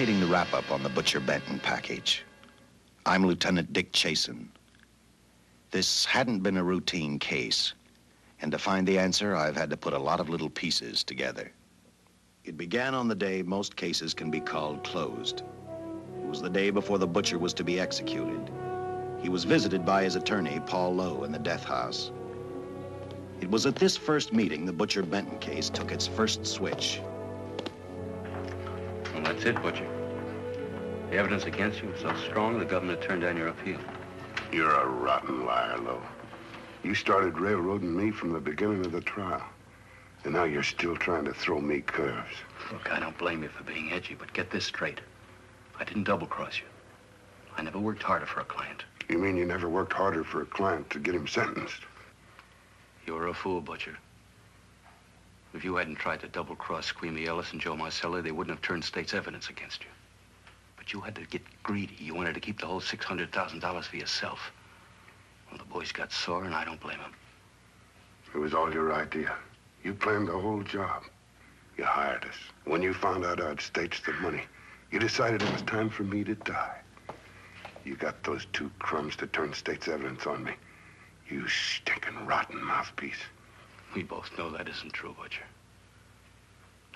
imitating the wrap-up on the Butcher Benton package. I'm Lieutenant Dick Chasen. This hadn't been a routine case, and to find the answer, I've had to put a lot of little pieces together. It began on the day most cases can be called closed. It was the day before the butcher was to be executed. He was visited by his attorney, Paul Lowe, in the death house. It was at this first meeting the Butcher Benton case took its first switch. Well, that's it, Butcher. The evidence against you was so strong, the government turned down your appeal. You're a rotten liar, Lowe. You started railroading me from the beginning of the trial. And now you're still trying to throw me curves. Look, I don't blame you for being edgy, but get this straight. I didn't double-cross you. I never worked harder for a client. You mean you never worked harder for a client to get him sentenced? You were a fool, Butcher. If you hadn't tried to double-cross Squeamy Ellis and Joe Marcelli, they wouldn't have turned state's evidence against you. But you had to get greedy. You wanted to keep the whole $600,000 for yourself. Well, the boys got sore, and I don't blame them. It was all your idea. You planned the whole job. You hired us. When you found out I'd staged the money, you decided it was time for me to die. You got those two crumbs to turn state's evidence on me. You stinking rotten mouthpiece. We both know that isn't true, Butcher.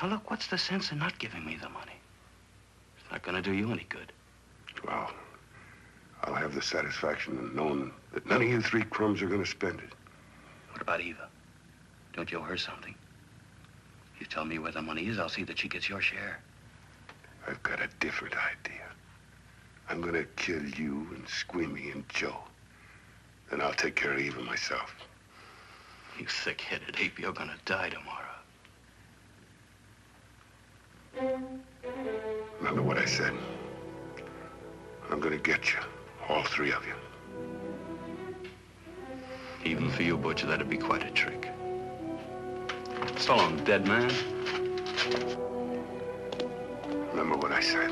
Now, look, what's the sense in not giving me the money? It's not gonna do you any good. Well, I'll have the satisfaction of knowing that none of you three crumbs are gonna spend it. What about Eva? Don't you owe her something? You tell me where the money is, I'll see that she gets your share. I've got a different idea. I'm gonna kill you and Squeamy and Joe. Then I'll take care of Eva myself. You thick-headed ape, you're gonna die tomorrow. Remember what I said. I'm gonna get you, all three of you. Even for you, Butcher, that'd be quite a trick. So long, dead man. Remember what I said.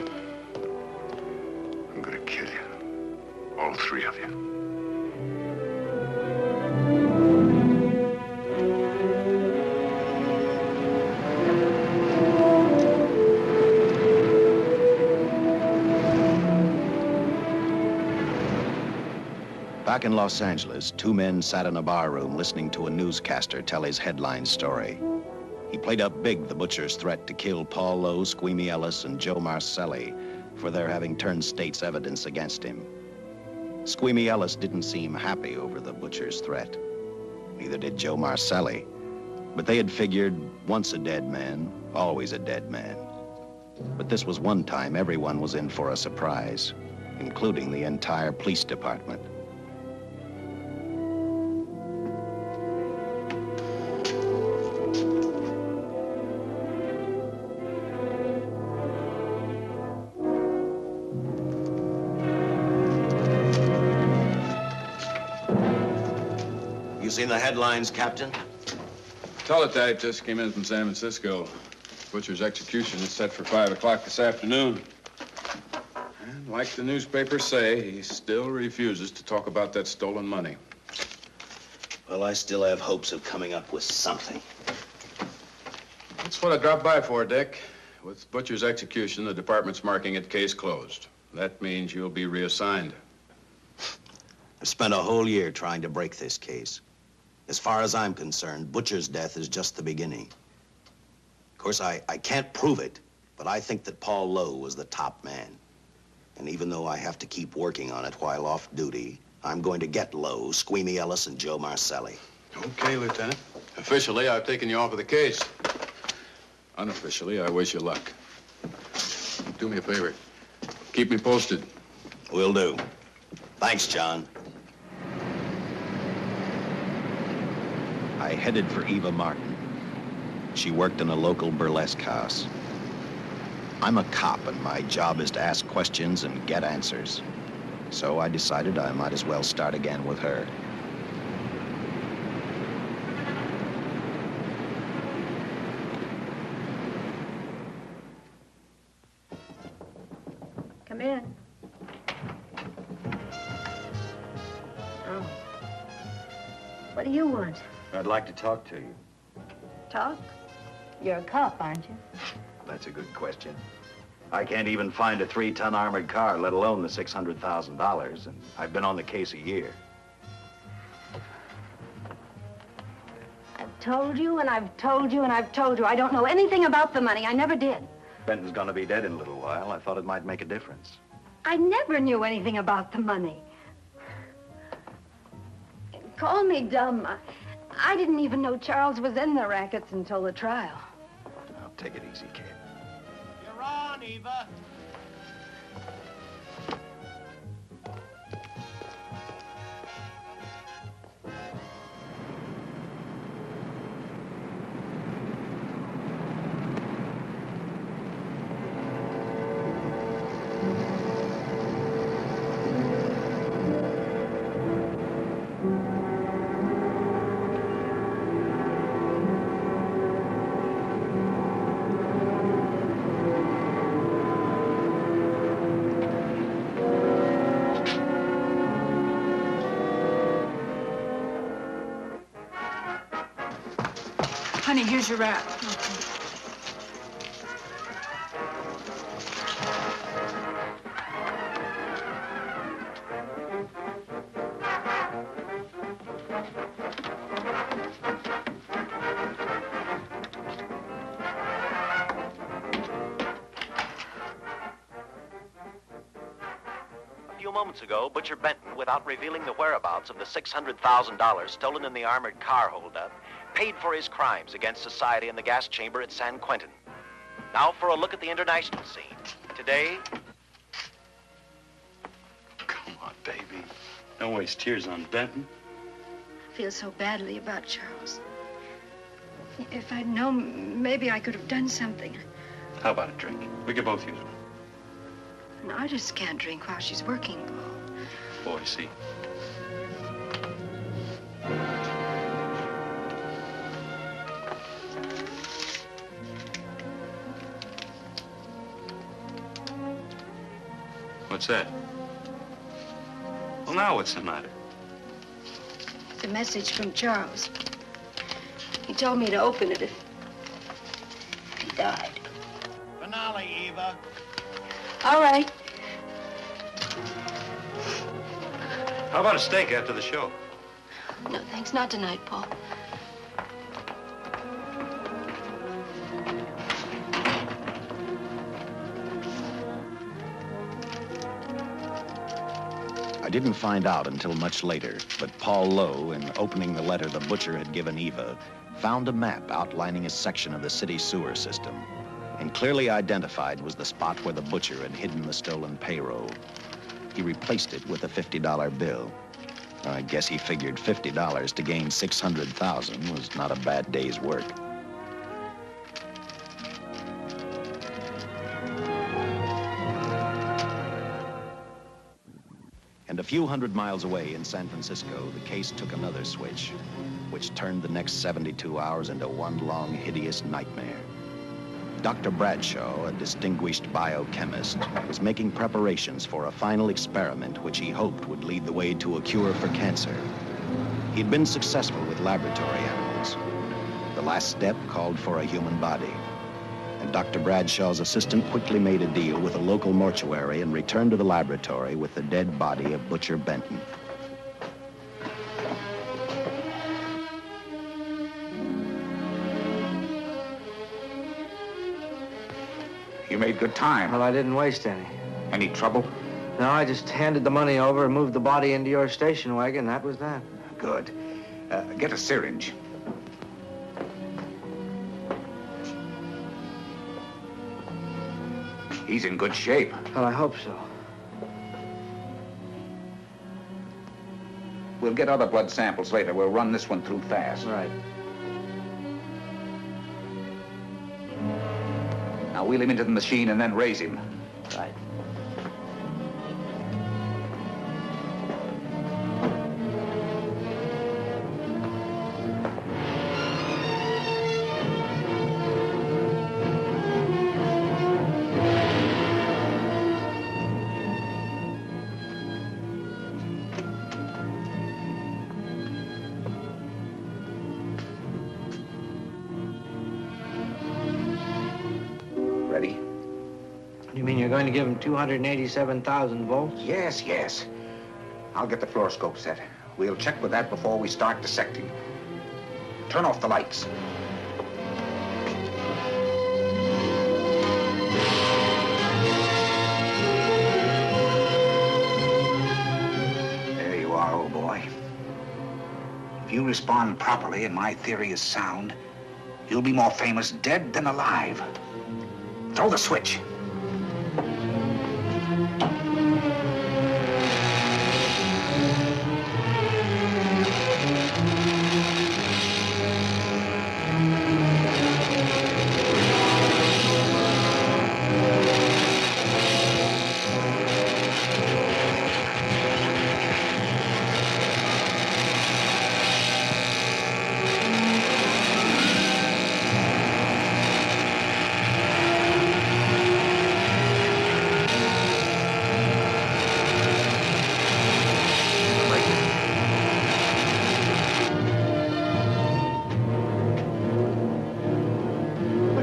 I'm gonna kill you, all three of you. Back in Los Angeles, two men sat in a bar room listening to a newscaster tell his headline story. He played up big the butcher's threat to kill Paul Lowe, Squeamy Ellis, and Joe Marcelli for their having turned state's evidence against him. Squeamy Ellis didn't seem happy over the butcher's threat. Neither did Joe Marcelli. But they had figured, once a dead man, always a dead man. But this was one time everyone was in for a surprise, including the entire police department. Seen the headlines, Captain? Teletype just came in from San Francisco. Butcher's execution is set for 5 o'clock this afternoon. And like the newspapers say, he still refuses to talk about that stolen money. Well, I still have hopes of coming up with something. That's what I dropped by for, Dick. With Butcher's execution, the department's marking it case closed. That means you'll be reassigned. I've spent a whole year trying to break this case. As far as I'm concerned, Butcher's death is just the beginning. Of course, I can't prove it, but I think that Paul Lowe was the top man. And even though I have to keep working on it while off duty, I'm going to get Lowe, Squeamy Ellis, and Joe Marcelli. Okay, Lieutenant. Officially, I've taken you off of the case. Unofficially, I wish you luck. Do me a favor. Keep me posted. Will do. Thanks, John. I headed for Eva Martin. She worked in a local burlesque house. I'm a cop, and my job is to ask questions and get answers. So I decided I might as well start again with her. Come in. Oh. What do you want? I'd like to talk to you. Talk? You're a cop, aren't you? That's a good question. I can't even find a 3-ton armored car, let alone the $600,000, and I've been on the case a year. I've told you, and I've told you, and I've told you. I don't know anything about the money. I never did. Benton's gonna be dead in a little while. I thought it might make a difference. I never knew anything about the money. Call me dumb. I didn't even know Charles was in the rackets until the trial. Now, take it easy, kid. You're on, Eva. Honey, here's your wrap. A few moments ago, Butcher Benton, without revealing the whereabouts of the $600,000 stolen in the armored car holdup, paid for his crimes against society in the gas chamber at San Quentin. Now for a look at the international scene. Today... Come on, baby. Don't waste tears on Benton. I feel so badly about Charles. If I'd known, maybe I could have done something. How about a drink? We could both use one. An artist can't drink while she's working, Paul. Boy, see. What's that? Well, now what's the matter? It's a message from Charles. He told me to open it if he died. Finale, Eva. All right. How about a steak after the show? No, thanks. Not tonight, Paul. I didn't find out until much later, but Paul Lowe, in opening the letter the butcher had given Eva, found a map outlining a section of the city sewer system. And clearly identified was the spot where the butcher had hidden the stolen payroll. He replaced it with a $50 bill. I guess he figured $50 to gain $600,000 was not a bad day's work. And a few hundred miles away in San Francisco, the case took another switch, which turned the next 72 hours into one long, hideous nightmare. Dr. Bradshaw, a distinguished biochemist, was making preparations for a final experiment which he hoped would lead the way to a cure for cancer. He'd been successful with laboratory animals. The last step called for a human body. And Dr. Bradshaw's assistant quickly made a deal with a local mortuary and returned to the laboratory with the dead body of Butcher Benton. You made good time. Well, I didn't waste any. Any trouble? No, I just handed the money over and moved the body into your station wagon. That was that. Good. Get a syringe. He's in good shape. Well, I hope so. We'll get other blood samples later. We'll run this one through fast. Right. Now wheel him into the machine and then raise him. Right. Ready? You mean you're going to give him 287,000 volts? Yes, yes. I'll get the fluoroscope set. We'll check with that before we start dissecting. Turn off the lights. There you are, old boy. If you respond properly and my theory is sound, you'll be more famous dead than alive. Throw the switch.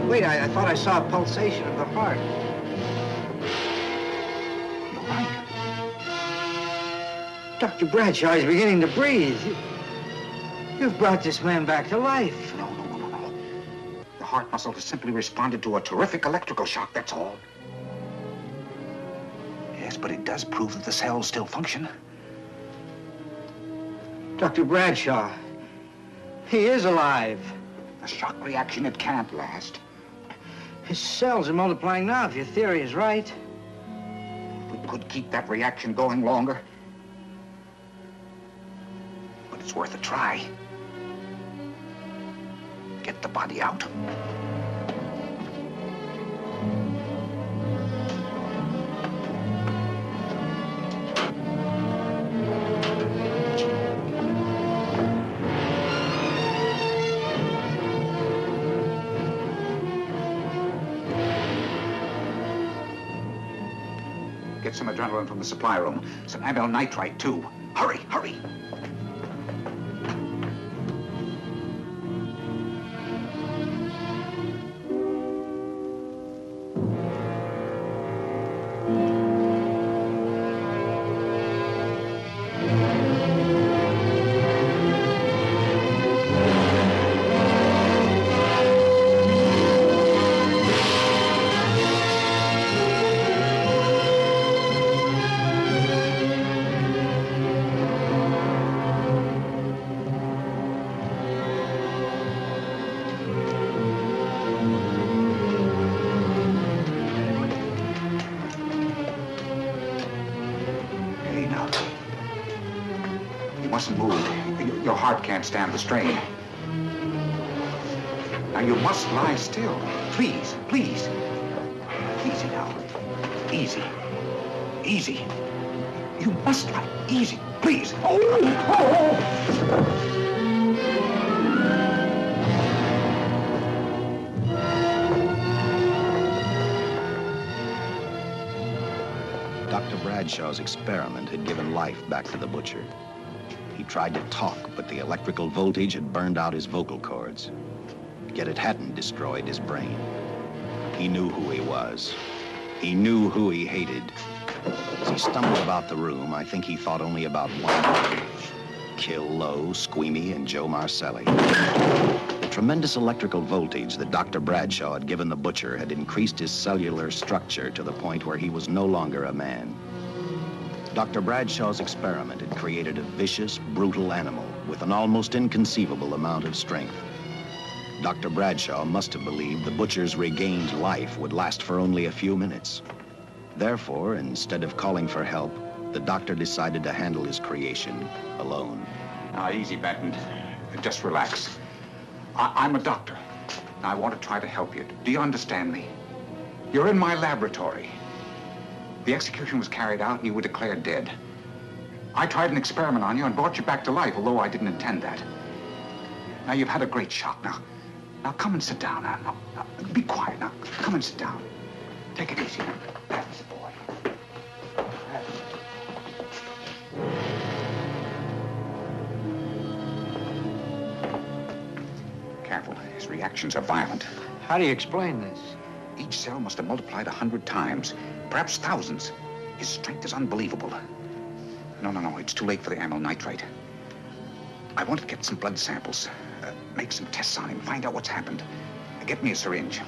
Wait, I thought I saw a pulsation of the heart. You're right. Dr. Bradshaw is beginning to breathe. You've brought this man back to life. No. The heart muscle has simply responded to a terrific electrical shock, that's all. Yes, but it does prove that the cells still function. Dr. Bradshaw, he is alive. A shock reaction, it can't last. His cells are multiplying now, if your theory is right. If we could keep that reaction going longer. But it's worth a try. Get the body out. Get some adrenaline from the supply room. Some amyl nitrite, too. Hurry, hurry. Your heart can't stand the strain. Now, you must lie still. Please, please. Easy now. Easy. Easy. You must lie. Easy, please. Dr. Bradshaw's experiment had given life back to the butcher. He tried to talk, but the electrical voltage had burned out his vocal cords. Yet it hadn't destroyed his brain. He knew who he was. He knew who he hated. As he stumbled about the room, I think he thought only about one: kill Lowe, Squeamy, and Joe Marcelli. The tremendous electrical voltage that Dr. Bradshaw had given the butcher had increased his cellular structure to the point where he was no longer a man. Dr. Bradshaw's experiment had created a vicious, brutal animal with an almost inconceivable amount of strength. Dr. Bradshaw must have believed the butcher's regained life would last for only a few minutes. Therefore, instead of calling for help, the doctor decided to handle his creation alone. Now, easy, Benton. Just relax. I'm a doctor. I want to try to help you. Do you understand me? You're in my laboratory. The execution was carried out and you were declared dead. I tried an experiment on you and brought you back to life, although I didn't intend that. Now, you've had a great shock. Now come and sit down. Now, be quiet. Now, come and sit down. Take it easy. That's the boy. Careful. His reactions are violent. How do you explain this? Each cell must have multiplied 100 times, perhaps thousands. His strength is unbelievable. No, it's too late for the amyl nitrite. I want to get some blood samples, make some tests on him, find out what's happened. Get me a syringe.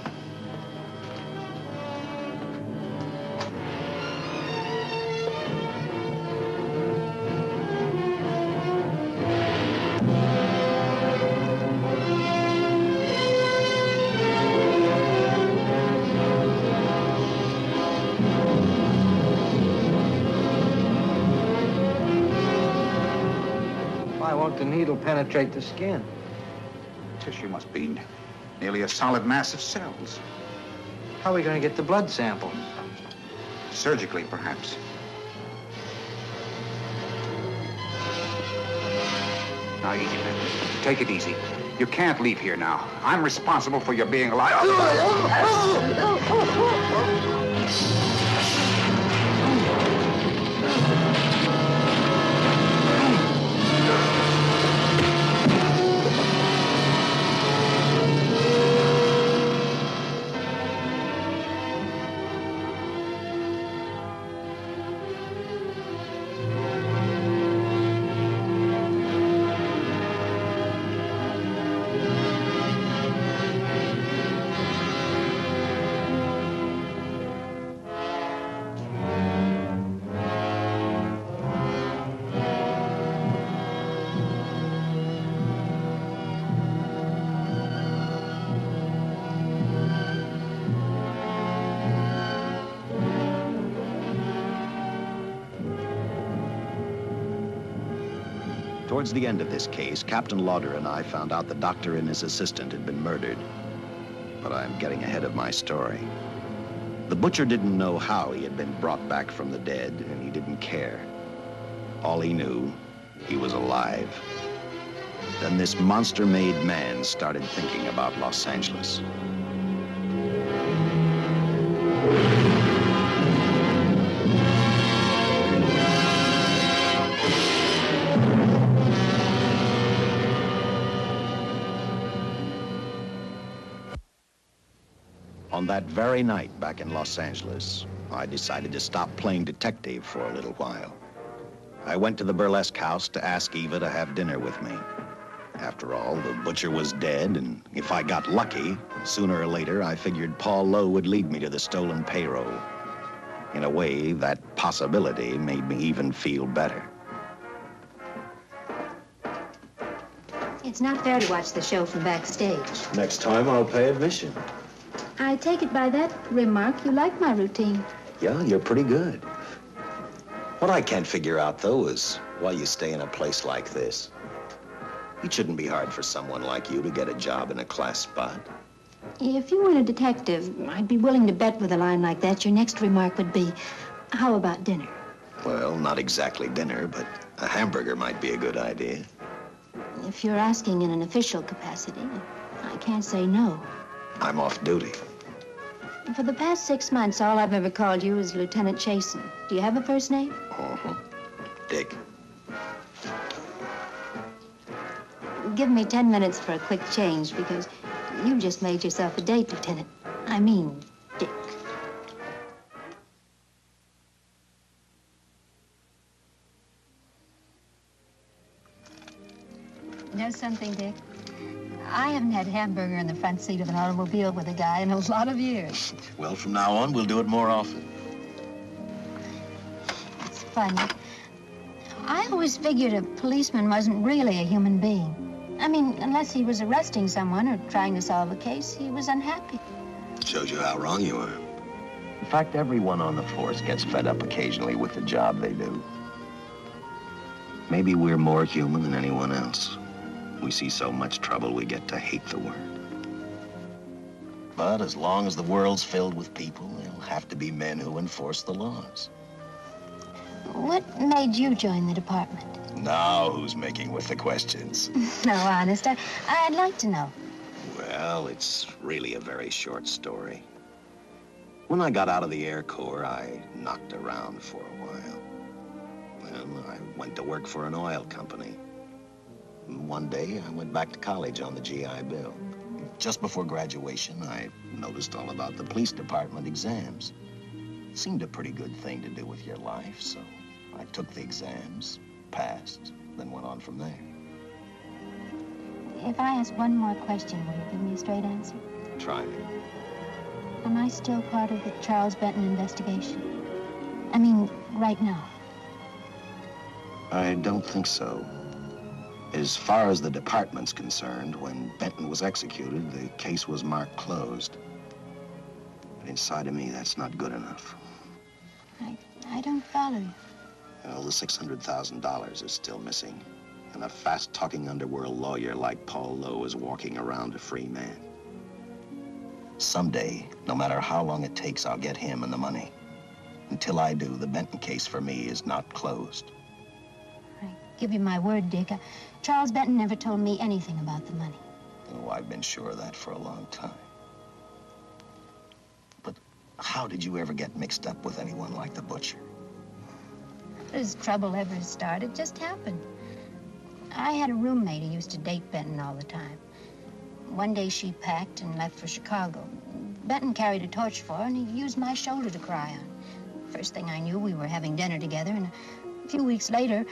Why won't the needle penetrate the skin? Tissue must be nearly a solid mass of cells. How are we going to get the blood sample? Surgically, perhaps. Now, easy, Benton. Take it easy. You can't leave here now. I'm responsible for your being alive. Towards the end of this case, Captain Lauder and I found out the doctor and his assistant had been murdered. But I'm getting ahead of my story. The butcher didn't know how he had been brought back from the dead, and he didn't care. All he knew, he was alive. Then this monster-made man started thinking about Los Angeles. On that very night back in Los Angeles, I decided to stop playing detective for a little while. I went to the burlesque house to ask Eva to have dinner with me. After all, the butcher was dead, and if I got lucky, sooner or later, I figured Paul Lowe would lead me to the stolen payroll. In a way, that possibility made me even feel better. It's not fair to watch the show from backstage. Next time, I'll pay admission. I take it by that remark you like my routine. Yeah, you're pretty good. What I can't figure out, though, is why you stay in a place like this. It shouldn't be hard for someone like you to get a job in a class spot. If you weren't a detective, I'd be willing to bet with a line like that your next remark would be, how about dinner? Well, not exactly dinner, but a hamburger might be a good idea. If you're asking in an official capacity, I can't say no. I'm off duty. For the past 6 months, all I've ever called you is Lieutenant Chasen. Do you have a first name? Uh-huh. Dick. Give me 10 minutes for a quick change, because you just made yourself a date, Lieutenant. I mean, Dick. You know something, Dick? I haven't had hamburger in the front seat of an automobile with a guy in a lot of years. Well, from now on, we'll do it more often. It's funny. I always figured a policeman wasn't really a human being. I mean, unless he was arresting someone or trying to solve a case, he was unhappy. Shows you how wrong you are. In fact, everyone on the force gets fed up occasionally with the job they do. Maybe we're more human than anyone else. We see so much trouble, we get to hate the work. But as long as the world's filled with people, there'll have to be men who enforce the laws. What made you join the department? Now who's making with the questions? No, honest, I'd like to know. Well, it's really a very short story. When I got out of the Air Corps, I knocked around for a while. Well, I went to work for an oil company. One day, I went back to college on the GI Bill. just before graduation, I noticed all about the police department exams. Seemed a pretty good thing to do with your life, so I took the exams, passed, then went on from there. If I ask one more question, will you give me a straight answer? Try me. Am I still part of the Charles Benton investigation? I mean, right now. I don't think so. As far as the department's concerned, when Benton was executed, the case was marked closed. But inside of me, that's not good enough. I don't follow you. Well, the $600,000 is still missing. And a fast-talking underworld lawyer like Paul Lowe is walking around a free man. Someday, no matter how long it takes, I'll get him and the money. Until I do, the Benton case for me is not closed. I give you my word, Dick. Charles Benton never told me anything about the money. Oh, I've been sure of that for a long time. But how did you ever get mixed up with anyone like the butcher? As trouble ever started, just happened. I had a roommate who used to date Benton all the time. One day she packed and left for Chicago. Benton carried a torch for her, and he used my shoulder to cry on. First thing I knew, we were having dinner together, and a few weeks later,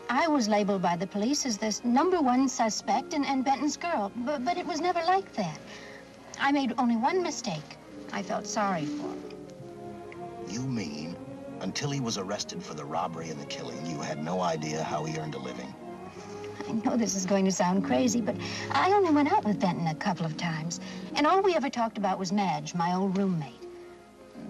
I was labeled by the police as this #1 suspect and Benton's girl, but it was never like that. I made only one mistake. I felt sorry for him. You mean, until he was arrested for the robbery and the killing, you had no idea how he earned a living? I know this is going to sound crazy, but I only went out with Benton a couple of times, and all we ever talked about was Madge, my old roommate.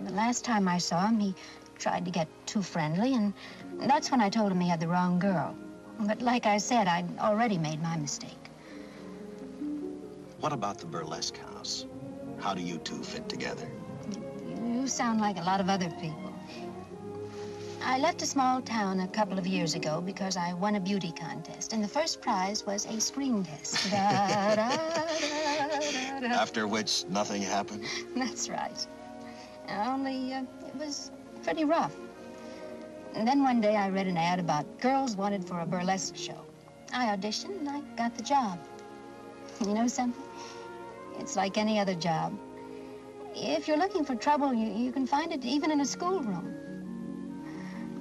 The last time I saw him, he tried to get too friendly, and that's when I told him he had the wrong girl. But like I said, I'd already made my mistake. What about the burlesque house? How do you two fit together? You sound like a lot of other people. I left a small town a couple of years ago because I won a beauty contest, and the first prize was a screen test. Da, da, da, da. After which, nothing happened? That's right. Only, it was pretty rough. And then one day I read an ad about girls wanted for a burlesque show. I auditioned and I got the job. You know something? It's like any other job. If you're looking for trouble, you can find it even in a schoolroom.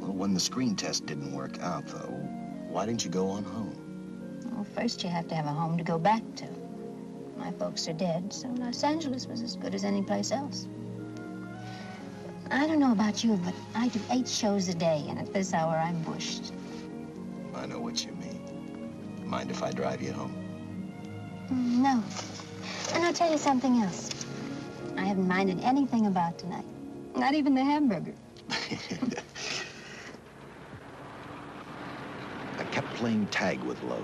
Well, when the screen test didn't work out, though, why didn't you go on home? Well, first you have to have a home to go back to. My folks are dead, so Los Angeles was as good as any place else. I don't know about you, but I do 8 shows a day, and at this hour, I'm bushed. I know what you mean. Mind if I drive you home? No. And I'll tell you something else. I haven't minded anything about tonight. Not even the hamburger. I kept playing tag with Lowe.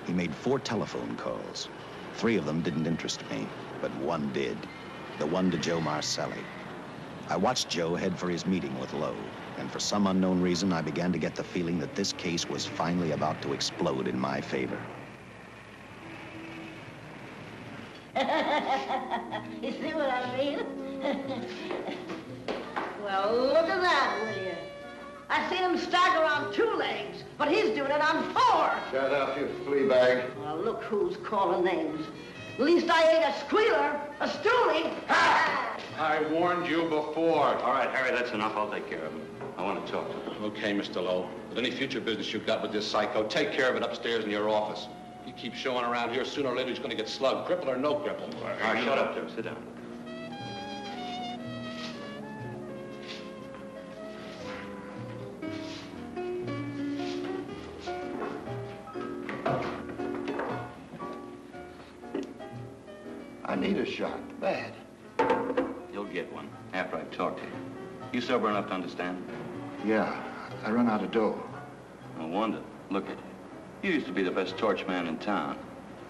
He made 4 telephone calls. 3 of them didn't interest me, but one did. The one to Joe Marcelli. I watched Joe head for his meeting with Lowe, and for some unknown reason, I began to get the feeling that this case was finally about to explode in my favor. You see what I mean? Well, look at that, will you? I seen him stagger on 2 legs, but he's doing it on 4. Shut up, you flea bag. Well, look who's calling names. At least I ain't a squealer, a stoolie. Ha! I warned you before. All right, Harry, that's enough. I'll take care of him. I want to talk to him. Okay, Mr. Lowe. But any future business you've got with this psycho, take care of it upstairs in your office. If you keep showing around here, sooner or later he's going to get slugged, cripple or no cripple. All right, shut up, Joe. Sit down. I need a shot, bad. You'll get one after I've talked to you. You sober enough to understand? Yeah, I run out of dough. No wonder. Look at you. You used to be the best torch man in town.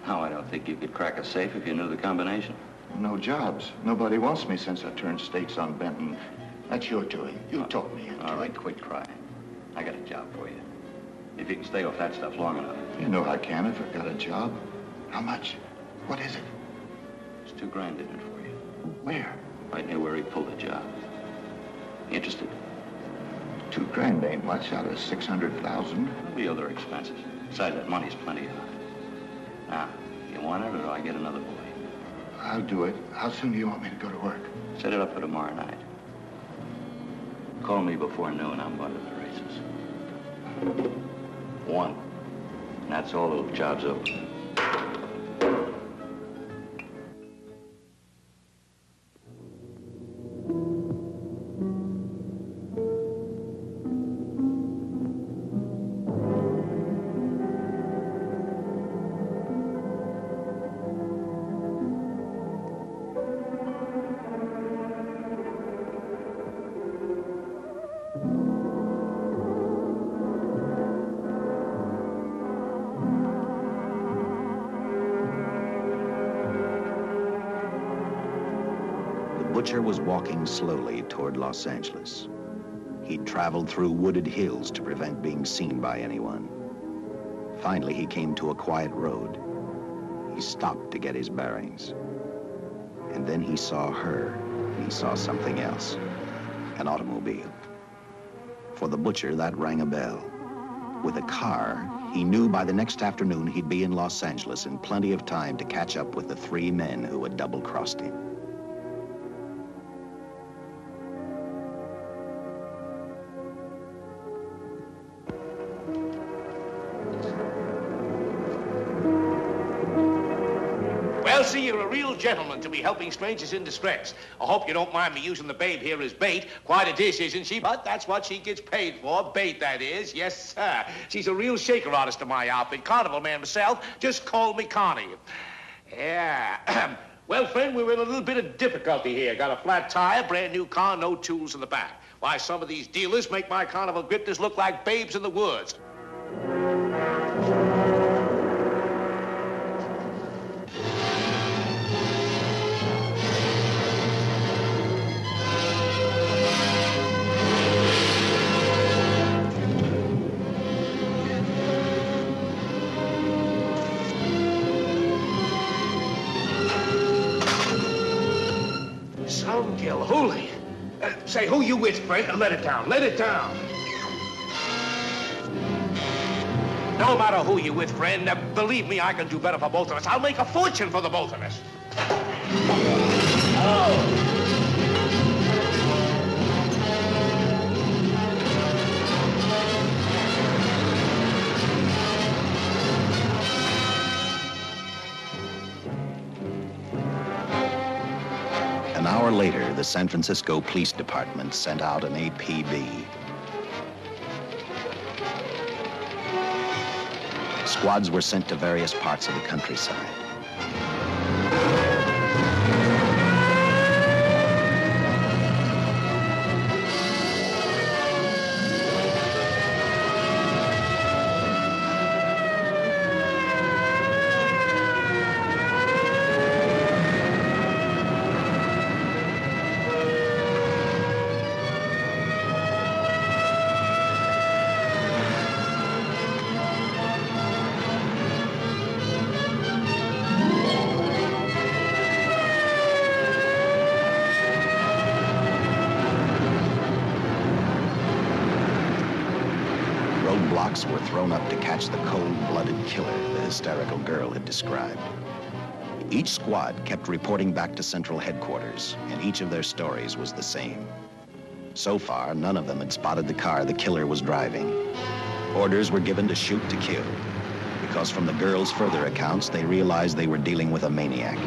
Now I don't think you could crack a safe if you knew the combination. No jobs. Nobody wants me since I turned stakes on Benton. That's your doing. You taught me. All right, quit crying. I got a job for you. If you can stay off that stuff long enough. You know I can if I've got a job. How much? What is it? There's $2 grand in it for you. Where? Right near where he pulled the job. Interested? $2 grand ain't much out of 600,000. There'll be other expenses. Besides, that money's plenty of. Now, you want it or do I get another boy? I'll do it. How soon do you want me to go to work? Set it up for tomorrow night. Call me before noon. I'm going to the races. 1. And that's all. The job's over. Butcher was walking slowly toward Los Angeles. He'd traveled through wooded hills to prevent being seen by anyone. Finally, he came to a quiet road. He stopped to get his bearings. And then he saw her. He saw something else. An automobile. For the butcher, that rang a bell. With a car, he knew by the next afternoon he'd be in Los Angeles in plenty of time to catch up with the 3 men who had double-crossed him. Well, see, you're a real gentleman to be helping strangers in distress. I hope you don't mind me using the babe here as bait. Quite a dish, isn't she? But that's what she gets paid for. Bait, that is. Yes, sir. She's a real shaker artist of my outfit. Carnival man myself. Just call me Connie. Yeah. Well, friend, we're in a little bit of difficulty here. Got a flat tire, brand new car, no tools in the back. Why, some of these dealers make my carnival grifters look like babes in the woods. Holy. Say, who you with, friend? Let it down. Let it down. No matter who you with, friend, believe me, I can do better for both of us. I'll make a fortune for the both of us. Oh! An hour later, the San Francisco Police Department sent out an APB. Squads were sent to various parts of the countryside. Roadblocks were thrown up to catch the cold-blooded killer the hysterical girl had described. Each squad kept reporting back to Central Headquarters, and each of their stories was the same. So far, none of them had spotted the car the killer was driving. Orders were given to shoot to kill, because from the girls' further accounts, they realized they were dealing with a maniac.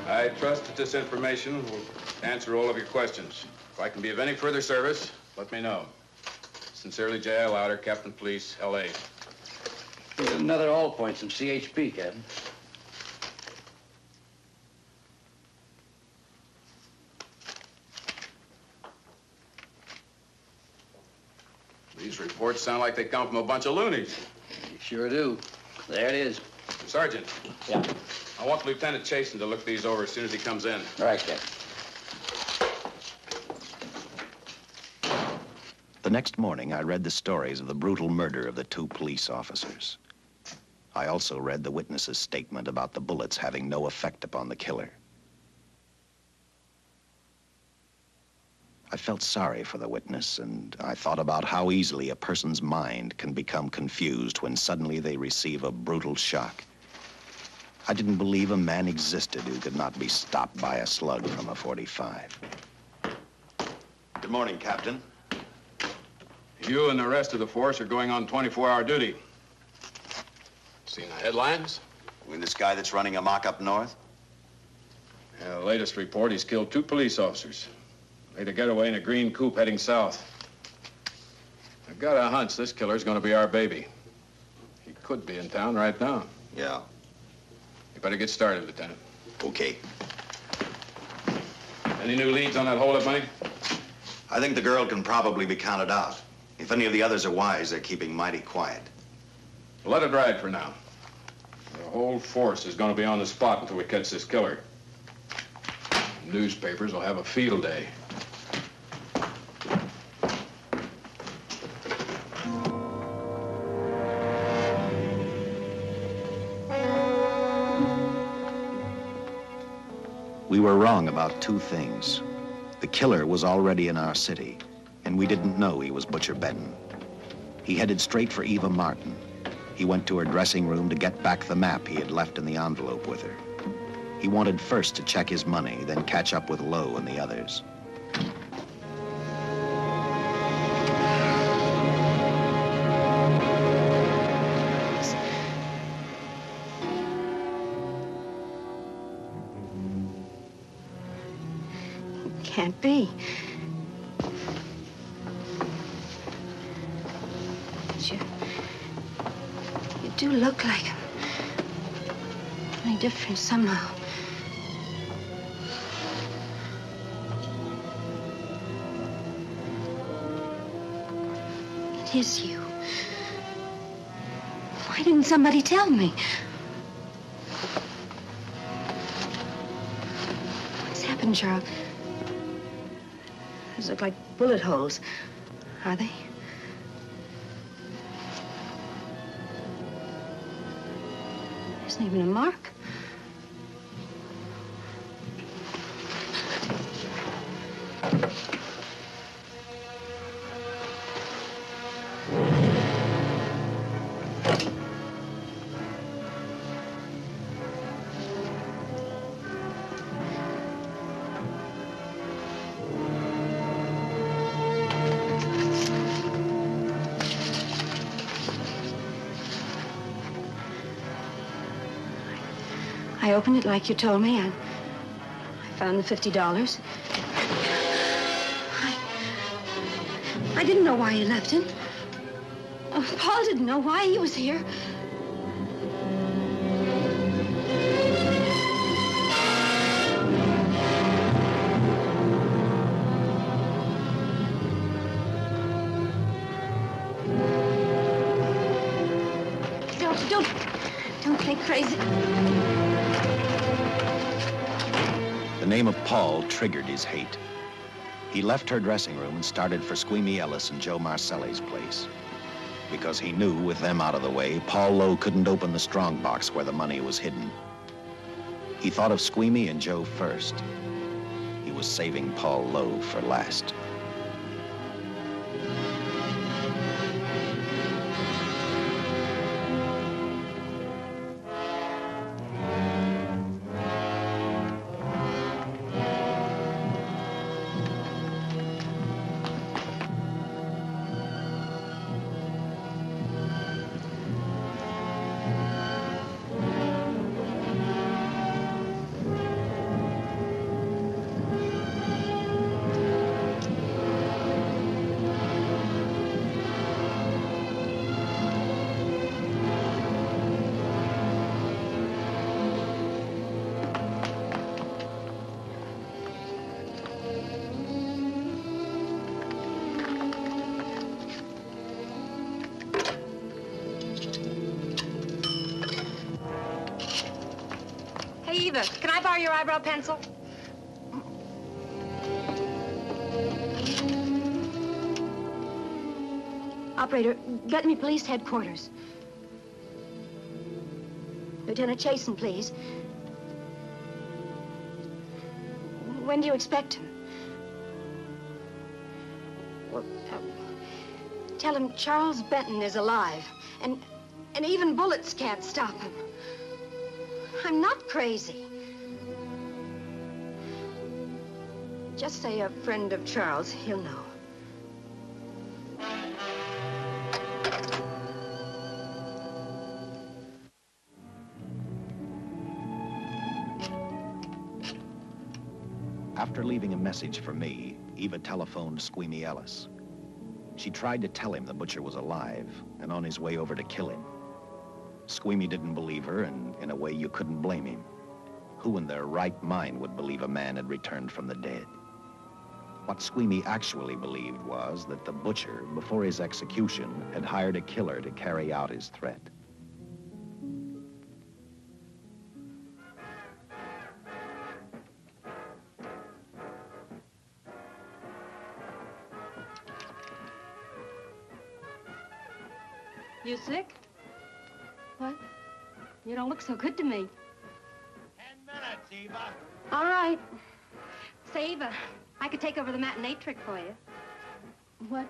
I trust that this information will answer all of your questions. If I can be of any further service, let me know. Sincerely, J. Showalter, Captain Police, L.A. Here's another all points from CHP, Captain. These reports sound like they come from a bunch of loonies. You sure do. There it is. Sergeant. Yeah. I want Lieutenant Chasen to look these over as soon as he comes in. All right, Captain. The next morning, I read the stories of the brutal murder of the 2 police officers. I also read the witness's statement about the bullets having no effect upon the killer. I felt sorry for the witness, and I thought about how easily a person's mind can become confused when suddenly they receive a brutal shock. I didn't believe a man existed who could not be stopped by a slug from a .45. Good morning, Captain. You and the rest of the force are going on 24-hour duty. Seen the headlines? You mean this guy that's running amok up north? Yeah, the latest report, he's killed 2 police officers. Made a getaway in a green coupe heading south. I've got a hunch this killer's gonna be our baby. He could be in town right now. Yeah. You better get started, Lieutenant. Okay. Any new leads on that holdup money? I think the girl can probably be counted out. If any of the others are wise, they're keeping mighty quiet. Let it ride for now. The whole force is going to be on the spot until we catch this killer. Newspapers will have a field day. We were wrong about 2 things. The killer was already in our city, and we didn't know he was Butcher Benton. He headed straight for Eva Martin. He went to her dressing room to get back the map he had left in the envelope with her. He wanted first to check his money, then catch up with Lowe and the others. Can't be. But you do look like him. Only different somehow. It is you. Why didn't somebody tell me? What's happened, Charles? Those look like bullet holes. Are they? There isn't even a mark. I opened it like you told me, and I found the $50. I didn't know why you left him. Paul didn't know why he was here. Don't get crazy. The name of Paul triggered his hate. He left her dressing room and started for Squeamy Ellis and Joe Marcelli's place. Because he knew, with them out of the way, Paul Lowe couldn't open the strong box where the money was hidden. He thought of Squeamy and Joe first. He was saving Paul Lowe for last. Hey, Eva, can I borrow your eyebrow pencil? Operator, get me police headquarters. Lieutenant Chasen, please. When do you expect him? Well, tell him Charles Benton is alive, and even bullets can't stop him. I'm not crazy. Just say a friend of Charles. He'll know. After leaving a message for me, Eva telephoned Squeamy Ellis. She tried to tell him the butcher was alive and on his way over to kill him. Squeamy didn't believe her, and in a way you couldn't blame him. Who in their right mind would believe a man had returned from the dead? What Squeamy actually believed was that the butcher, before his execution, had hired a killer to carry out his threat. You sick? What? You don't look so good to me. 10 minutes, Eva. All right. Say, Eva, I could take over the matinee trick for you. What?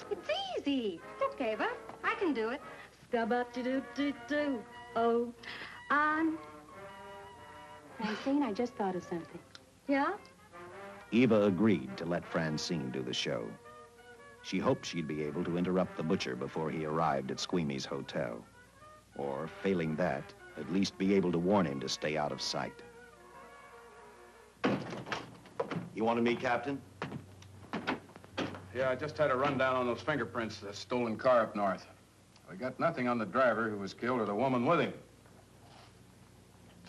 It's easy. Look, Eva, I can do it. Scabba-doo-doo-doo-doo. Oh, Francine, I just thought of something. Yeah? Eva agreed to let Francine do the show. She hoped she'd be able to interrupt the butcher before he arrived at Squeamy's hotel. Or, failing that, at least be able to warn him to stay out of sight. You wanted me, Captain? Yeah, I just had a rundown on those fingerprints, the stolen car up north. We got nothing on the driver who was killed or the woman with him.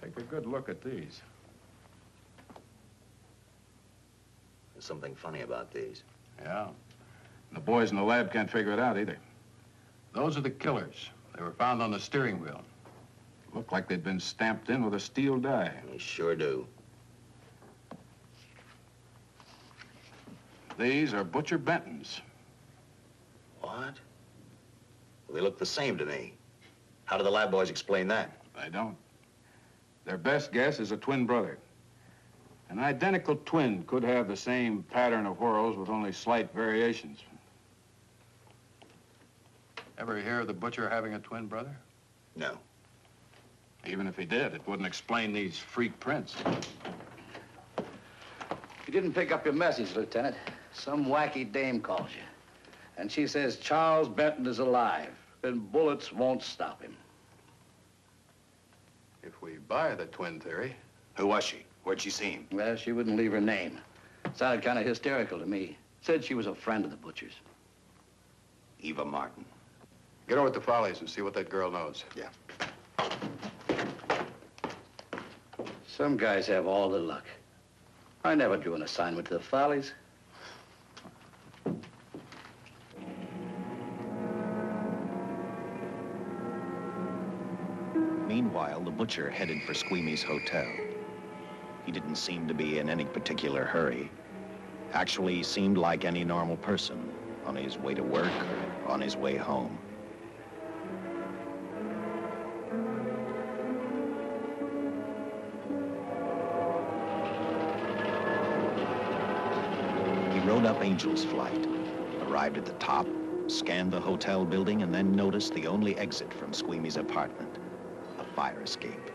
Take a good look at these. There's something funny about these. Yeah. The boys in the lab can't figure it out either. Those are the killers. They were found on the steering wheel. Looked like they'd been stamped in with a steel die. They sure do. These are Butcher Benton's. What? Well, they look the same to me. How do the lab boys explain that? They don't. Their best guess is a twin brother. An identical twin could have the same pattern of whorls with only slight variations. Ever hear of the butcher having a twin brother? No. Even if he did, it wouldn't explain these freak prints. You didn't pick up your message, Lieutenant. Some wacky dame calls you. And she says Charles Benton is alive, and bullets won't stop him. If we buy the twin theory... Who was she? Where'd she see him? Well, she wouldn't leave her name. Sounded kind of hysterical to me. Said she was a friend of the butcher's. Eva Martin. Get over at the Follies and see what that girl knows. Yeah. Some guys have all the luck. I never drew an assignment to the Follies. Meanwhile, the butcher headed for Squeamy's hotel. He didn't seem to be in any particular hurry. Actually, he seemed like any normal person, on his way to work or on his way home. He rode up Angel's Flight, arrived at the top, scanned the hotel building, and then noticed the only exit from Squeamy's apartment, a fire escape.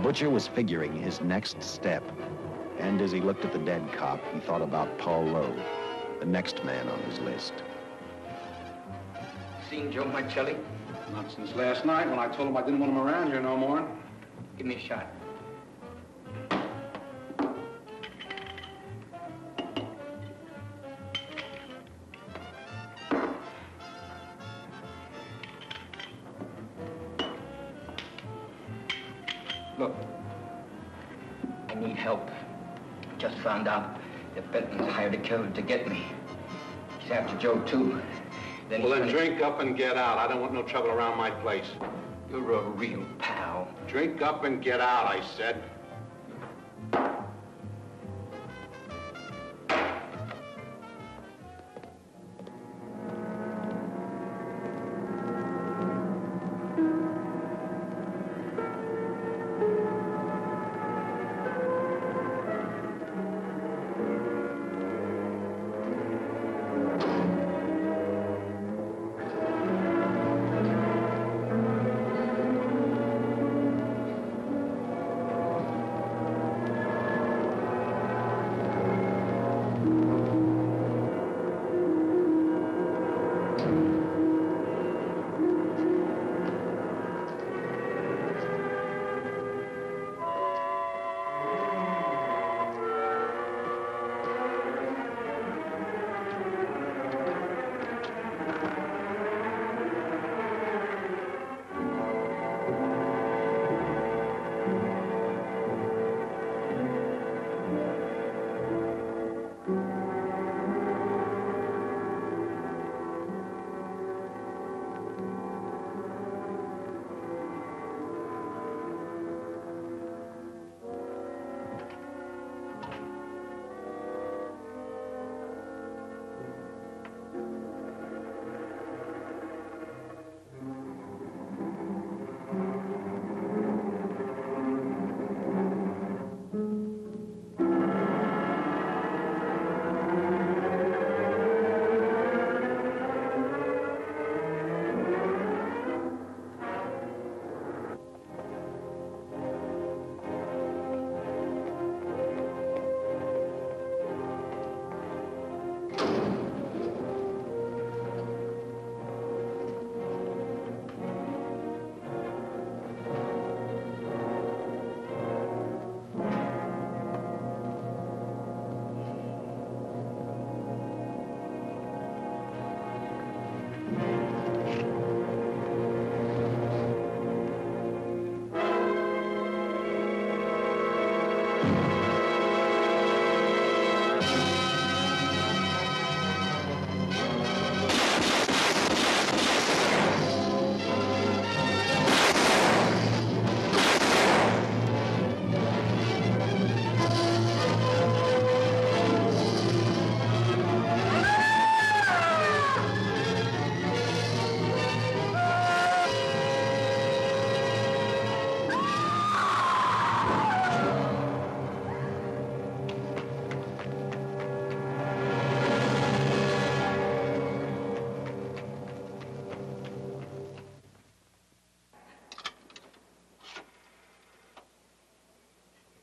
Butcher was figuring his next step. And as he looked at the dead cop, he thought about Paul Lowe, the next man on his list. Seen Joe Marcelli? Not since last night when I told him I didn't want him around here no more. Give me a shot. Look, I need help. Just found out that Benton's hired a killer to get me. He's after Joe, too. Well, then drink up and get out. I don't want no trouble around my place. You're a real pal. Drink up and get out, I said.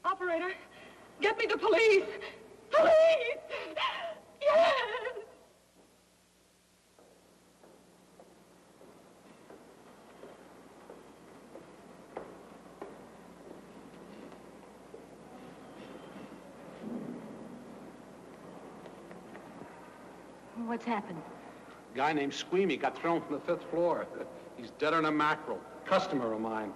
Operator, get me the police! Police! Yes! What's happened? A guy named Squeamy got thrown from the 5th floor. He's deader than a mackerel. Customer of mine.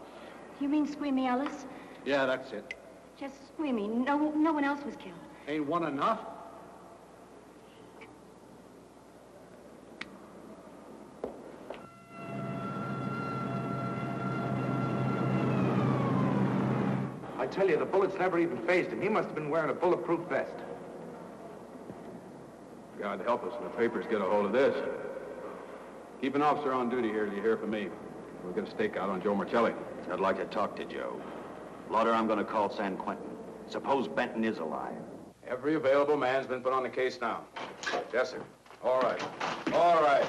You mean Squeamy Ellis? Yeah, that's it. Just Squeamy. No one else was killed. Ain't one enough? I tell you, the bullets never even phased him. He must have been wearing a bulletproof vest. God help us when the papers get a hold of this. Keep an officer on duty here till you hear from me. We'll get a stakeout on Joe Marcelli. I'd like to talk to Joe. Lauder, I'm going to call San Quentin. Suppose Benton is alive. Every available man's been put on the case now. Yes, sir. All right. All right.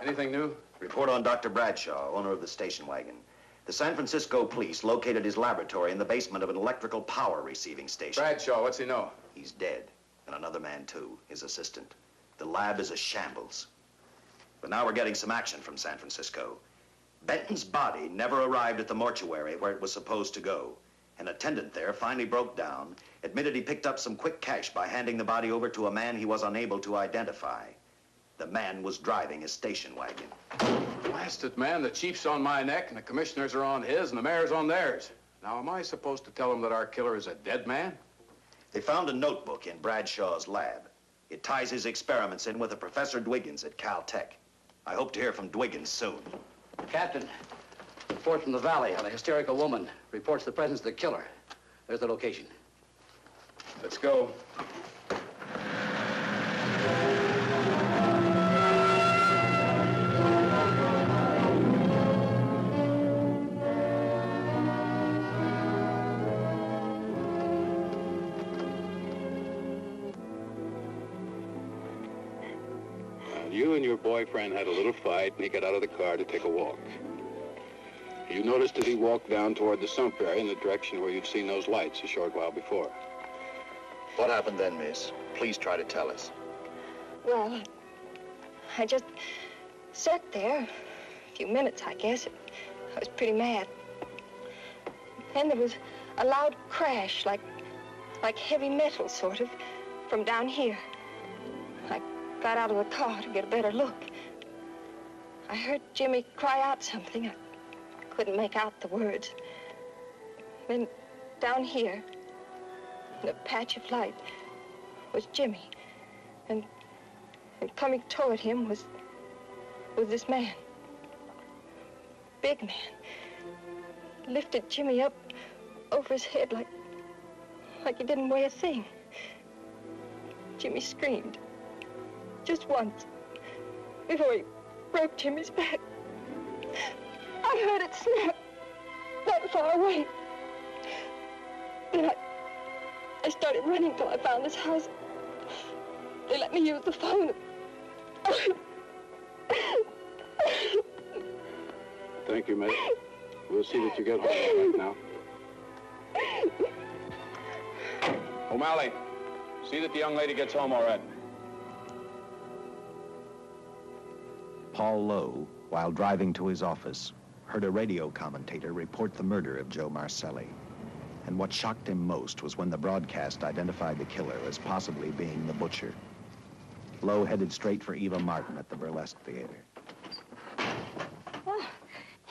Anything new? Report on Dr. Bradshaw, owner of the station wagon. The San Francisco police located his laboratory in the basement of an electrical power receiving station. Bradshaw, what's he know? He's dead. And another man, too, his assistant. The lab is a shambles. But now we're getting some action from San Francisco. Benton's body never arrived at the mortuary where it was supposed to go. An attendant there finally broke down, admitted he picked up some quick cash by handing the body over to a man he was unable to identify. The man was driving a station wagon. Blast it, man. The chief's on my neck, and the commissioners are on his, and the mayor's on theirs. Now, am I supposed to tell them that our killer is a dead man? They found a notebook in Bradshaw's lab. It ties his experiments in with a Professor Dwiggins at Caltech. I hope to hear from Dwiggins soon. Captain, report from the valley on a hysterical woman. Reports the presence of the killer. There's the location. Let's go. You and your boyfriend had a little fight, and he got out of the car to take a walk. You noticed that he walked down toward the sump area in the direction where you'd seen those lights a short while before. What happened then, miss? Please try to tell us. Well, I just sat there a few minutes, I guess. I was pretty mad. Then there was a loud crash, like heavy metal, sort of, from down here. I got out of the car to get a better look. I heard Jimmy cry out something. I couldn't make out the words. Then down here, in a patch of light, was Jimmy. And coming toward him was this man. Big man. Lifted Jimmy up over his head like he didn't weigh a thing. Jimmy screamed. Just once, before he broke Jimmy's back. I heard it snap, not far away. Then I started running till I found this house. They let me use the phone. Thank you, mate. We'll see that you get home now. O'Malley, see that the young lady gets home all right. Paul Lowe, while driving to his office, heard a radio commentator report the murder of Joe Marcelli. And what shocked him most was when the broadcast identified the killer as possibly being the butcher. Lowe headed straight for Eva Martin at the Burlesque Theater. Oh,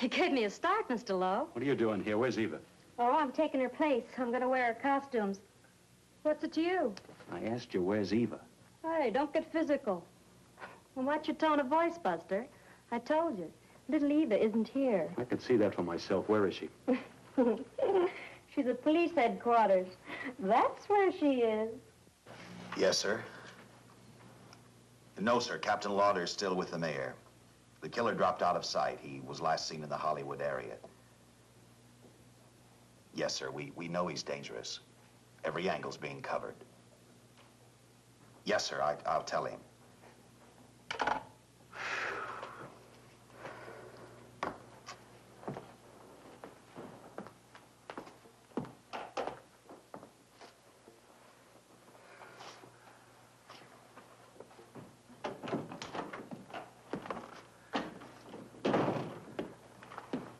you gave me a start, Mr. Lowe. What are you doing here? Where's Eva? Oh, I'm taking her place. I'm going to wear her costumes. What's it to you? I asked you, where's Eva? Hey, don't get physical. Well, watch your tone of voice, Buster. I told you. Little Eva isn't here. I could see that for myself. Where is she? She's at police headquarters. That's where she is. Yes, sir. No, sir. Captain Lauder's still with the mayor. The killer dropped out of sight. He was last seen in the Hollywood area. Yes, sir. We know he's dangerous. Every angle's being covered. Yes, sir. I'll tell him.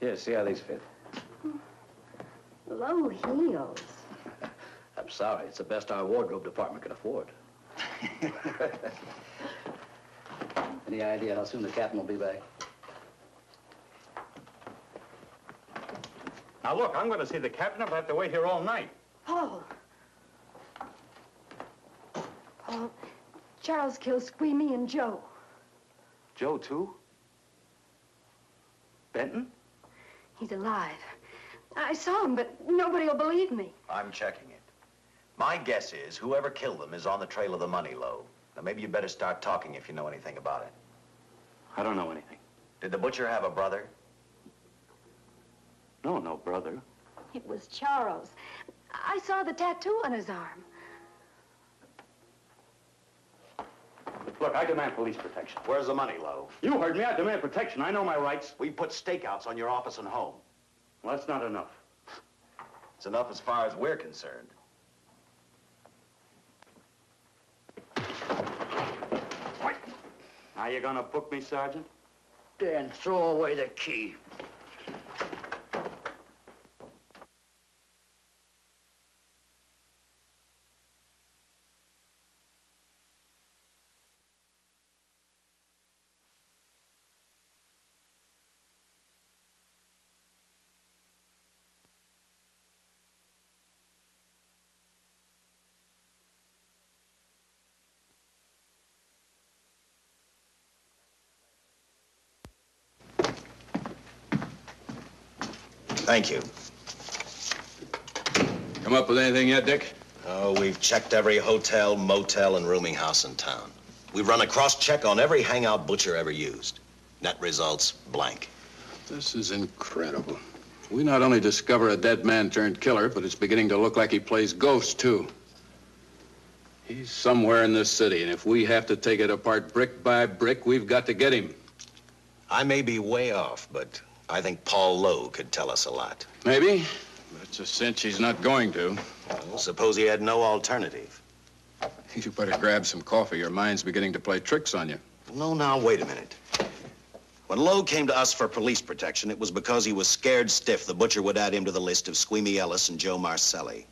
Here, see how these fit. Low heels. I'm sorry. It's the best our wardrobe department can afford. Any idea how soon the captain will be back? Now, look, I'm going to see the captain. I'll have to wait here all night. Paul. Paul, Charles killed Squeamy and Joe. Joe, too? Benton? He's alive. I saw him, but nobody will believe me. I'm checking it. My guess is whoever killed them is on the trail of the money, Lowe. Now, maybe you better start talking if you know anything about it. I don't know anything. Did the butcher have a brother? No, no brother. It was Charles. I saw the tattoo on his arm. Look, I demand police protection. Where's the money, Lowe? You heard me. I demand protection. I know my rights. We put stakeouts on your office and home. Well, that's not enough. It's enough as far as we're concerned. Now you gonna book me, Sergeant? Then throw away the key. Thank you. Come up with anything yet, Dick? Oh, we've checked every hotel, motel, and rooming house in town. We've run a cross-check on every hangout Butcher ever used. Net results, blank. This is incredible. We not only discover a dead man turned killer, but it's beginning to look like he plays ghosts, too. He's somewhere in this city, and if we have to take it apart brick by brick, we've got to get him. I may be way off, but I think Paul Lowe could tell us a lot. Maybe, but it's a cinch he's not going to. Well, suppose he had no alternative. You better grab some coffee. Your mind's beginning to play tricks on you. No, now, wait a minute. When Lowe came to us for police protection, it was because he was scared stiff the Butcher would add him to the list of Squeamy Ellis and Joe Marcelli.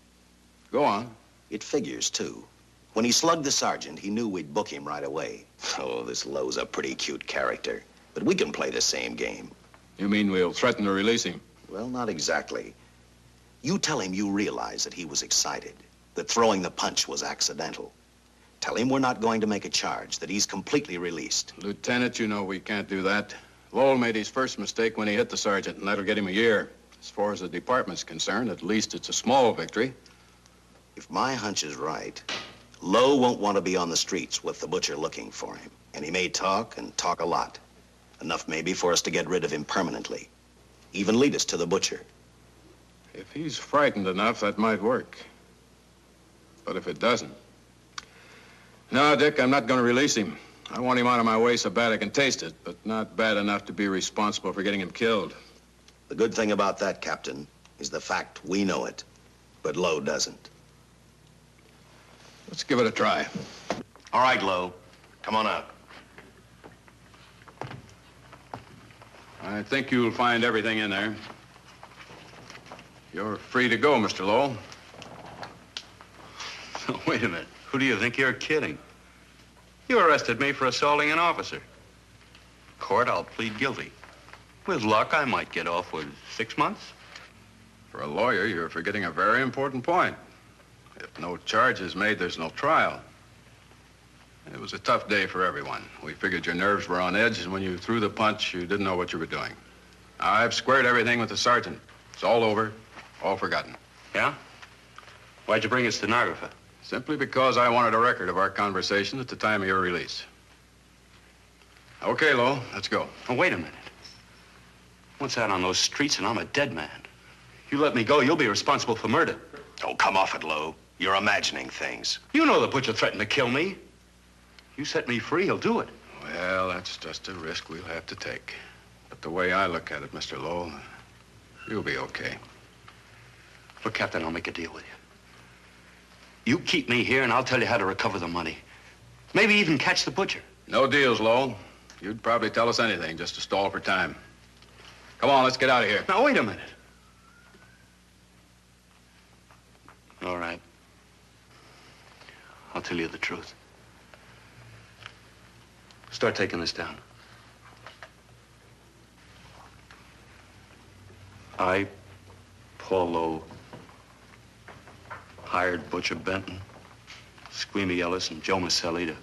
Go on. It figures, too. When he slugged the sergeant, he knew we'd book him right away. Oh, this Lowe's a pretty cute character. But we can play the same game. You mean we'll threaten to release him? Well, not exactly. You tell him you realize that he was excited, that throwing the punch was accidental. Tell him we're not going to make a charge, that he's completely released. Lieutenant, you know we can't do that. Lowell made his first mistake when he hit the sergeant, and that'll get him a year. As far as the department's concerned, at least it's a small victory. If my hunch is right, Lowe won't want to be on the streets with the Butcher looking for him. And he may talk, and talk a lot. Enough maybe for us to get rid of him permanently. Even lead us to the Butcher. If he's frightened enough, that might work. But if it doesn't... No, Dick, I'm not going to release him. I want him out of my way so bad I can taste it, but not bad enough to be responsible for getting him killed. The good thing about that, Captain, is the fact we know it, but Lowe doesn't. Let's give it a try. All right, Lowe. Come on out. I think you'll find everything in there. You're free to go, Mr. Lowell. Wait a minute. Who do you think you're kidding? You arrested me for assaulting an officer. Court, I'll plead guilty. With luck, I might get off with 6 months. For a lawyer, you're forgetting a very important point. If no charge is made, there's no trial. It was a tough day for everyone. We figured your nerves were on edge, and when you threw the punch, you didn't know what you were doing. I've squared everything with the sergeant. It's all over, all forgotten. Yeah? Why'd you bring a stenographer? Simply because I wanted a record of our conversation at the time of your release. Okay, Lowell, let's go. Oh, wait a minute. Once out on those streets and I'm a dead man. You let me go, you'll be responsible for murder. Oh, come off it, Lowe. You're imagining things. You know the Butcher threatened to kill me. You set me free, he'll do it. Well, that's just a risk we'll have to take. But the way I look at it, Mr. Lowell, you'll be okay. Look, Captain, I'll make a deal with you. You keep me here, and I'll tell you how to recover the money. Maybe even catch the Butcher. No deals, Lowell. You'd probably tell us anything just to stall for time. Come on, let's get out of here. Now, wait a minute. All right. I'll tell you the truth. Start taking this down. I, Paul Lowe, hired Butcher Benton, Squeamy Ellis, and Joe Marcelli to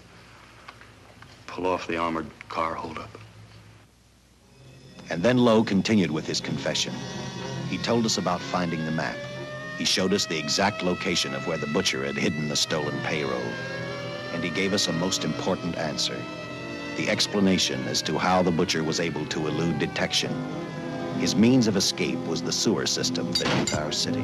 pull off the armored car holdup. And then Lowe continued with his confession. He told us about finding the map. He showed us the exact location of where the Butcher had hidden the stolen payroll. And he gave us a most important answer. The explanation as to how the Butcher was able to elude detection. His means of escape was the sewer system beneath our city.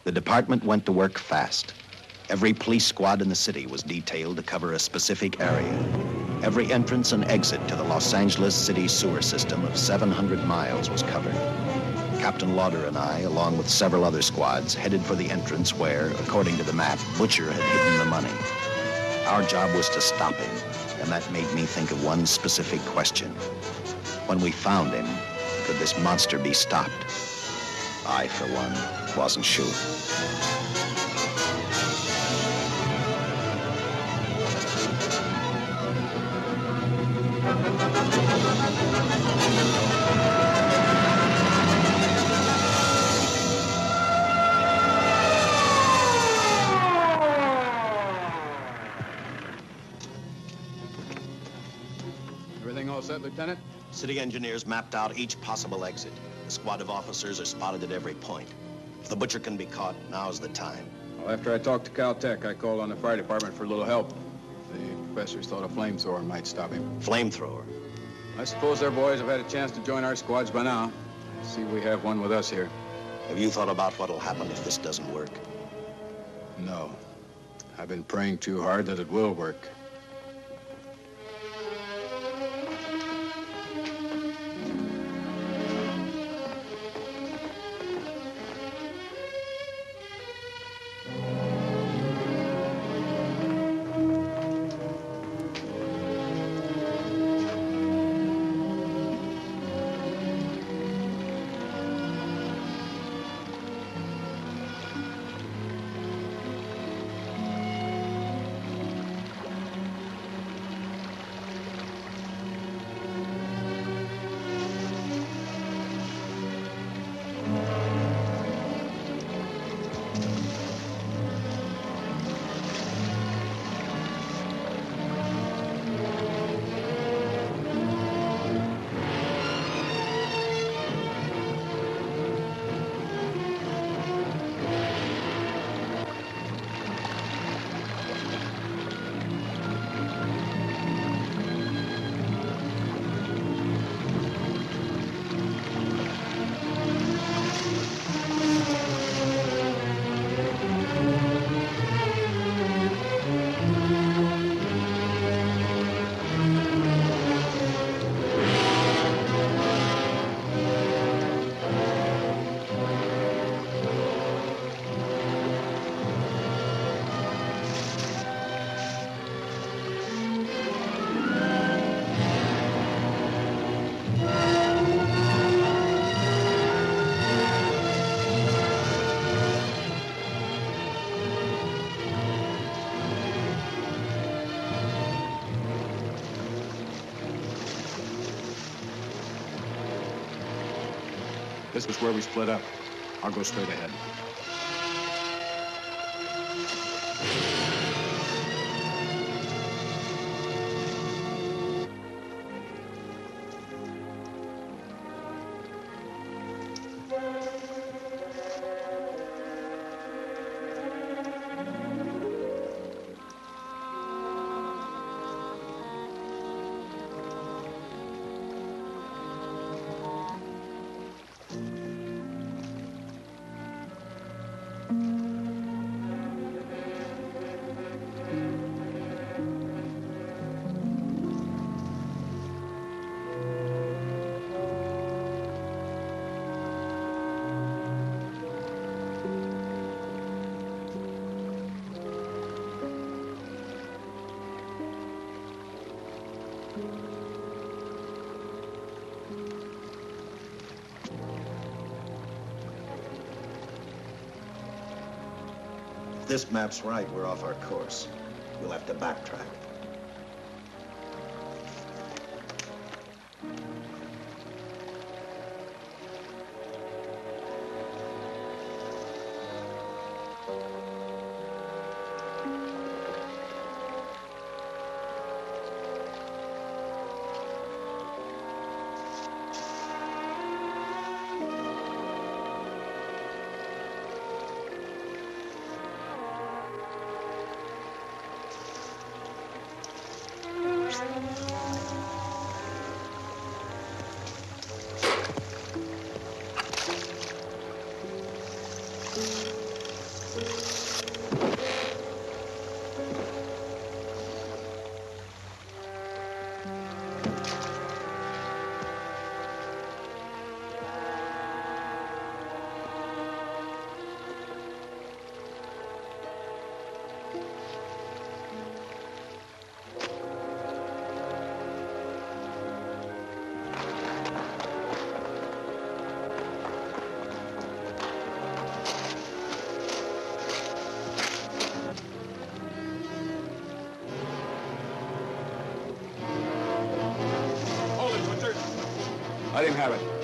The department went to work fast. Every police squad in the city was detailed to cover a specific area. Every entrance and exit to the Los Angeles city sewer system of 700 miles was covered. Captain Lauder and I, along with several other squads, headed for the entrance where, according to the map, Butcher had hidden the money. Our job was to stop him, and that made me think of one specific question. When we found him, could this monster be stopped? I, for one, wasn't sure. Everything all set, Lieutenant? City engineers mapped out each possible exit. A squad of officers are spotted at every point. If the Butcher can be caught, now's the time. Well, after I talked to Caltech, I called on the fire department for a little help. The professors thought a flamethrower might stop him. Flamethrower? I suppose their boys have had a chance to join our squads by now. I see we have one with us here. Have you thought about what'll happen if this doesn't work? No. I've been praying too hard that it will work. This is where we split up. I'll go straight ahead. If this map's right, we're off our course. We'll have to backtrack. Let him have it.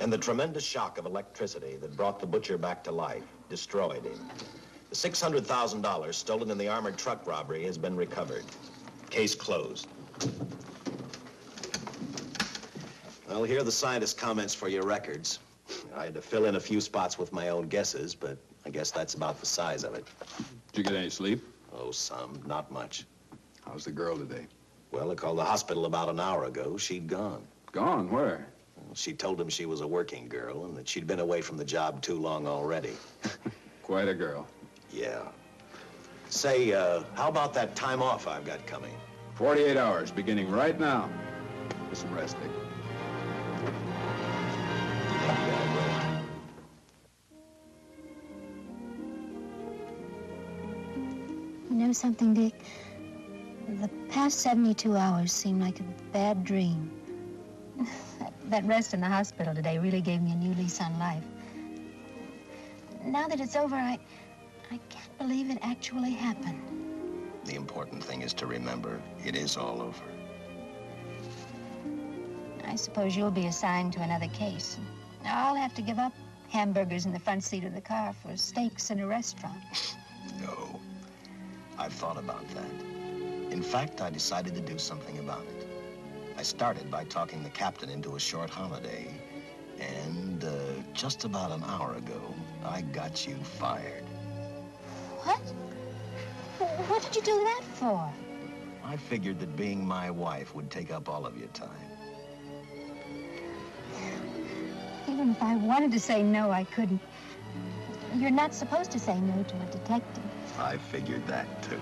And the tremendous shock of electricity that brought the butcher back to life destroyed him. The $600,000 stolen in the armored truck robbery has been recovered. Case closed. Well, here are the scientist's comments for your records. I had to fill in a few spots with my own guesses, but I guess that's about the size of it. Did you get any sleep? Oh, some. Not much. How's the girl today? Well, I called the hospital about an hour ago. She'd gone. Gone? Where? Well, she told him she was a working girl and that she'd been away from the job too long already. Quite a girl. Yeah. Say, how about that time off I've got coming? 48 hours, beginning right now. Get some rest, Dick. know something, Dick? The past 72 hours seem like a bad dream. That rest in the hospital today really gave me a new lease on life. Now that it's over, I can't believe it actually happened. The important thing is to remember it is all over. I suppose you'll be assigned to another case. I'll have to give up hamburgers in the front seat of the car for steaks in a restaurant. No, I've thought about that. In fact, I decided to do something about it. I started by talking the captain into a short holiday, and just about an hour ago, I got you fired. What? What did you do that for? I figured that being my wife would take up all of your time. Even if I wanted to say no, I couldn't. You're not supposed to say no to a detective. I figured that, too.